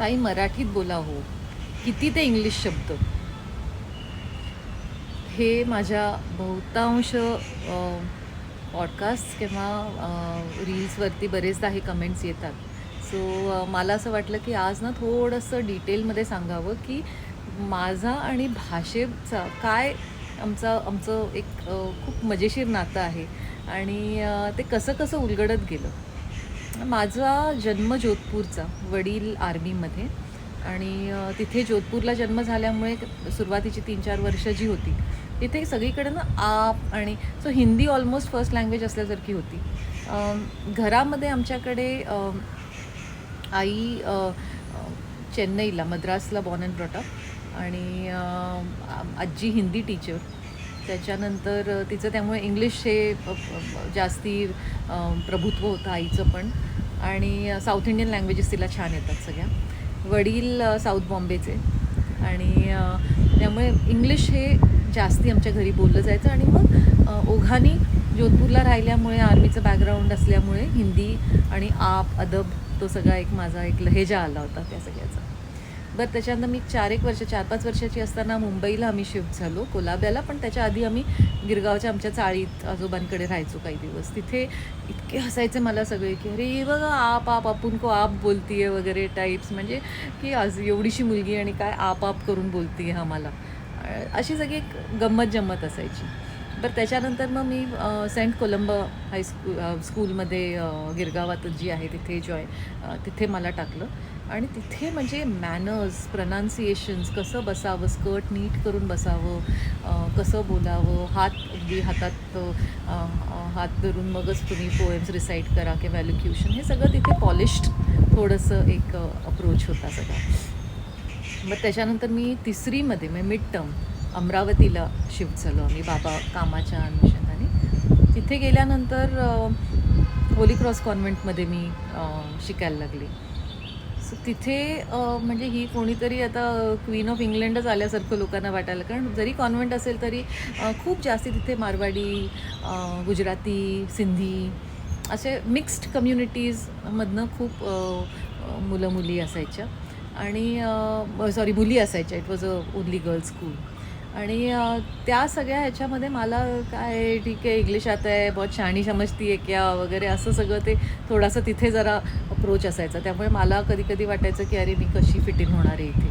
ताई मराठीत बोला हो. किती ते इंग्लिश शब्द. हे माझ्या बहुतांश पॉडकास्ट किंवा रील्सवरती बरेचदा हे कमेंट्स येतात. सो मला असं वाटलं की आज ना थोडंसं डिटेलमध्ये सांगावं की माझा आणि भाषेचा काय आमचं एक खूप मजेशीर नातं आहे आणि ते कसं कसं उलगडत गेलं. माझा जन्म जोधपूरचा, वडील आर्मीमध्ये आणि तिथे जोधपूरला जन्म झाल्यामुळे सुरुवातीची 3-4 वर्ष जी होती, तिथे सगळीकडे ना आप आणि so Hindi almost first language असल्यासारखी होती. घरामध्ये आमच्याकडे आई चेन्नईला, मद्रासला बॉर्न अँड ब्रॉट अप आणि आजी हिंदी टीचर. त्याच्यानंतर तिचं त्यामुळे इंग्लिश हे जास्ती प्रभुत्व होतं आईचं पण आणि साऊथ इंडियन लँग्वेजेस तिला छान येतात सगळ्या. वडील साऊथ बॉम्बेचे आणि त्यामुळे इंग्लिश हे जास्ती आमच्या घरी बोललं जायचं आणि मग ओघानी जोधपूरला राहिल्यामुळे आर्मीचं बॅकग्राऊंड असल्यामुळे हिंदी आणि आप, अदब तो सगळा एक माझा एक लहेजा आला होता त्या सगळ्याचा. बरं त्याच्यानंतर मी 4-5 वर्षाची असताना मुंबईला आम्ही शिफ्ट झालो, कोलाब्याला. पण त्याच्या आधी आम्ही गिरगावच्या आमच्या चाळीत आजोबांकडे राहायचो काही दिवस. तिथे इतके हसायचे मला सगळे की अरे बघा आप आपण को आप बोलतीये वगैरे टाईप्स, म्हणजे की आज एवढीशी मुलगी आणि काय आप करून बोलतीये आम्हाला, अशी सगळी एक गंमत जम्मत असायची. बरं त्याच्यानंतर मग मी सेंट कोलंबा स्कूलमध्ये गिरगावात जी आहे तिथे तिथे मला टाकलं आणि तिथे म्हणजे मॅनर्स, प्रनान्सिएशन्स, कसं बसावं, स्कर्ट नीट करून बसावं, कसं बोलावं, अगदी हातात हात धरून मगच तुम्ही पोएम्स रिसाईट करा किंवा एलोक्युशन, हे सगळं तिथे पॉलिश्ड थोडंसं एक अप्रोच होता सगळा. मग त्याच्यानंतर मी 3रीमध्ये म्हणजे मिड टर्म अमरावतीला शिफ्ट झालो आम्ही बाबा कामाच्या अनुषंगाने. तिथे गेल्यानंतर होली क्रॉस कॉन्व्हेंटमध्ये मी शिकायला लागले. सो तिथे म्हणजे ही कोणीतरी आता क्वीन ऑफ इंग्लंडच आल्यासारखं लोकांना वाटायला, कारण जरी कॉन्व्हेंट असेल तरी खूप जास्ती तिथे मारवाडी, गुजराती, सिंधी असे मिक्स्ड कम्युनिटीजमधनं खूप मुलं मुली असायच्या आणि सॉरी मुली असायच्या. It was only girls school आणि त्या सगळ्या ह्याच्यामध्ये मला काय ठीक आहे इंग्लिश आता आहे, बहुत शहाणी समजती आहे क्या वगैरे असं सगळं ते थोडासा तिथे जरा अप्रोच असायचा. त्यामुळे मला कधी कधी वाटायचं की अरे मी कशी फिट इन होणार आहे इथे.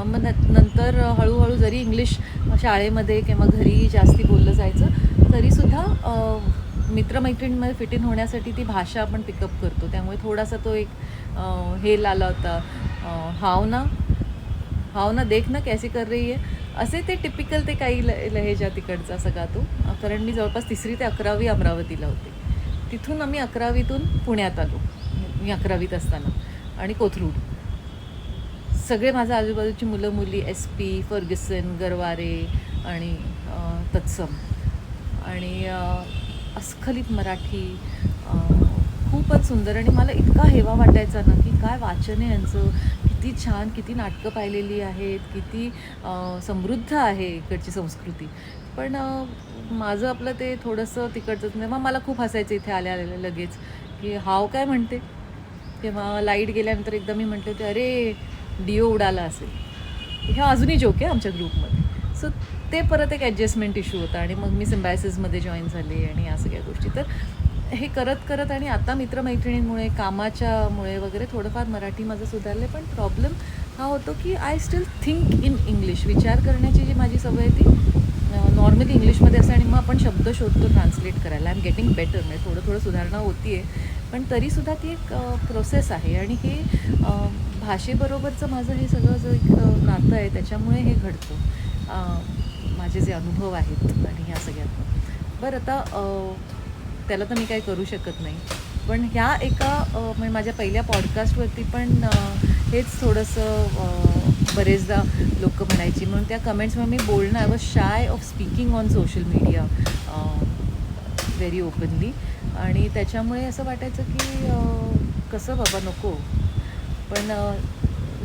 मग नंतर हळूहळू जरी इंग्लिश शाळेमध्ये किंवा घरी जास्ती बोललं जायचं तरीसुद्धा मित्रमैत्रिणींमध्ये फिट इन होण्यासाठी ती भाषा आपण पिकअप करतो. त्यामुळे थोडासा तो एक हेल आला होता. हाव ना देख ना कैसी कर रही आहे, असे ते टिपिकल ते काही लहेजा तिकडचा सगळा तो. कारण मी जवळपास 3री ते 11वी अमरावतीला होते. तिथून आम्ही 11वीतून पुण्यात आलो, मी 11वीत असताना. आणि कोथरूड सगळे माझ्या आजूबाजूची मुलं मुली SP, फर्ग्युसन, गरवारे आणि तत्सम आणि अस्खलित मराठी, खूपच सुंदर. आणि मला इतका हेवा वाटायचा ना की काय वाचन आहे यांचं, किती छान, किती नाटकं पाहिलेली आहेत, किती समृद्ध आहे इकडची संस्कृती. पण माझं आपलं ते थोडंसं तिकडचंच नाही. मग मला खूप हसायचं इथे आल्या लगेच की हाव काय म्हणते, किंवा लाईट गेल्यानंतर एकदा मी म्हटले होते अरे डिओ उडाला असेल. ह्या अजूनही जोक आहे आमच्या ग्रुपमध्ये. सो ते परत एक ॲडजस्टमेंट इश्यू होता आणि मग मी सिम्बायसिसमध्ये जॉईन झाले आणि या सगळ्या गोष्टी. तर हे करत आणि आता मित्रमैत्रिणींमुळे, कामाच्यामुळे वगैरे थोडंफार मराठी माझं सुधारलं आहे. पण प्रॉब्लेम हा होतो की I still think in English. विचार करण्याची जी माझी सवय आहे ती नॉर्मली इंग्लिशमध्ये असते आणि मग आपण शब्द शोधतो ट्रान्सलेट करायला. आय एम गेटिंग बेटर, म्हणजे थोडं सुधारणा होती आहे. पण तरीसुद्धा ती एक प्रोसेस आहे आणि हे भाषेबरोबरचं माझं हे सगळं जो एक नातं आहे त्याच्यामुळे हे घडतं. माझे जे अनुभव आहेत आणि ह्या सगळ्यात. बरं आता त्याला तर मी काही करू शकत नाही. पण ह्या एका म्हणजे माझ्या पहिल्या पॉडकास्टवरती पण हेच थोडंसं बरेचदा लोक म्हणायची, म्हणून त्या कमेंट्समध्ये मी बोलणं, I was shy of speaking on social media very openly. आणि त्याच्यामुळे असं वाटायचं की कसं बाबा नको. पण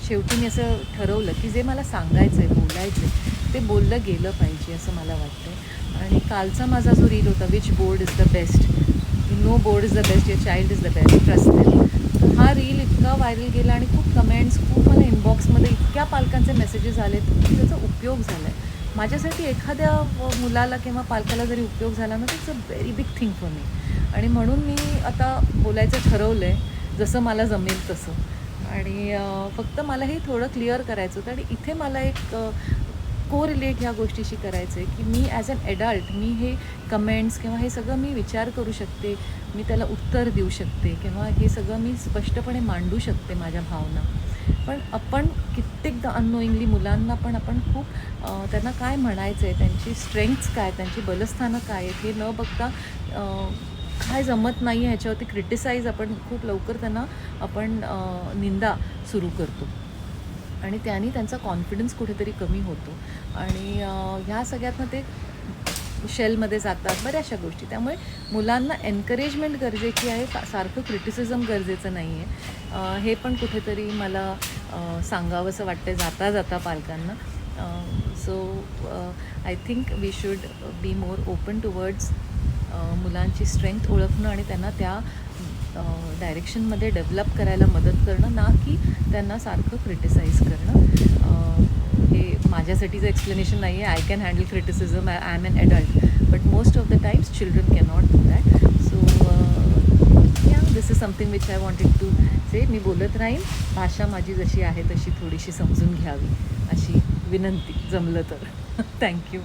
शेवटी मी असं ठरवलं की जे मला सांगायचं आहे, बोलायचं आहे, ते बोललं गेलं पाहिजे असं मला वाटतं. आणि कालचा माझा जो रील होता, which board is the best, no board is the best, your child is the best, trust them. हा रील इतका व्हायरल गेला आणि खूप कमेंट्स, खूप मला इनबॉक्समध्ये इतक्या पालकांचे मेसेजेस आलेत की त्याचा उपयोग झाला आहे. माझ्यासाठी एखाद्या मुलाला किंवा पालकाला जरी उपयोग झाला ना, it's a very big thing for me. आणि म्हणून मी आता बोलायचं ठरवलं आहे, जसं मला जमेल तसं. आणि फक्त मला हे थोडं क्लिअर करायचं होतं आणि इथे मला एक कोरिलेट ह्या गोष्टीशी करायचं आहे की मी ॲज अन ॲडल्ट मी हे कमेंट्स किंवा हे सगळं मी विचार करू शकते, मी त्याला उत्तर देऊ शकते किंवा हे सगळं मी स्पष्टपणे मांडू शकते माझ्या भावना. पण आपण कित्येकदा अननोईंगली मुलांना पण आपण खूप त्यांना काय म्हणायचं आहे, त्यांची स्ट्रेंथ्स काय, त्यांची बलस्थानं काय आहेत, हे न बघता काय जमत नाही आहे ह्याच्यावरती क्रिटिसाइज आपण खूप लवकर त्यांना आपण निंदा सुरू करतो आणि त्याने त्यांचा कॉन्फिडन्स कुठेतरी कमी होतो आणि ह्या सगळ्यातनं ते शेलमध्ये जातात बऱ्याचशा गोष्टी. त्यामुळे मुलांना एन्करेजमेंट गरजेची आहे, सारखं क्रिटिसिझम गरजेचं नाही आहे. हे पण कुठेतरी मला सांगावंसं वाटतं जाता जाता पालकांना. So I think we should be more open towards मुलांची स्ट्रेंथ ओळखणं आणि त्यांना त्या डायरेक्शनमध्ये डेव्हलप करायला मदत करणं, ना की त्यांना सारखं क्रिटिसाइज करणं. हे माझ्यासाठीचं एक्सप्लेनेशन नाही आहे. I can handle criticism, I am an adult, but most of the times children can not do that. So yeah this is something which I wanted to say. मी बोलत राहीन, भाषा माझी जशी आहे तशी थोडीशी समजून घ्यावी अशी विनंती, जमलं तर. थँक्यू.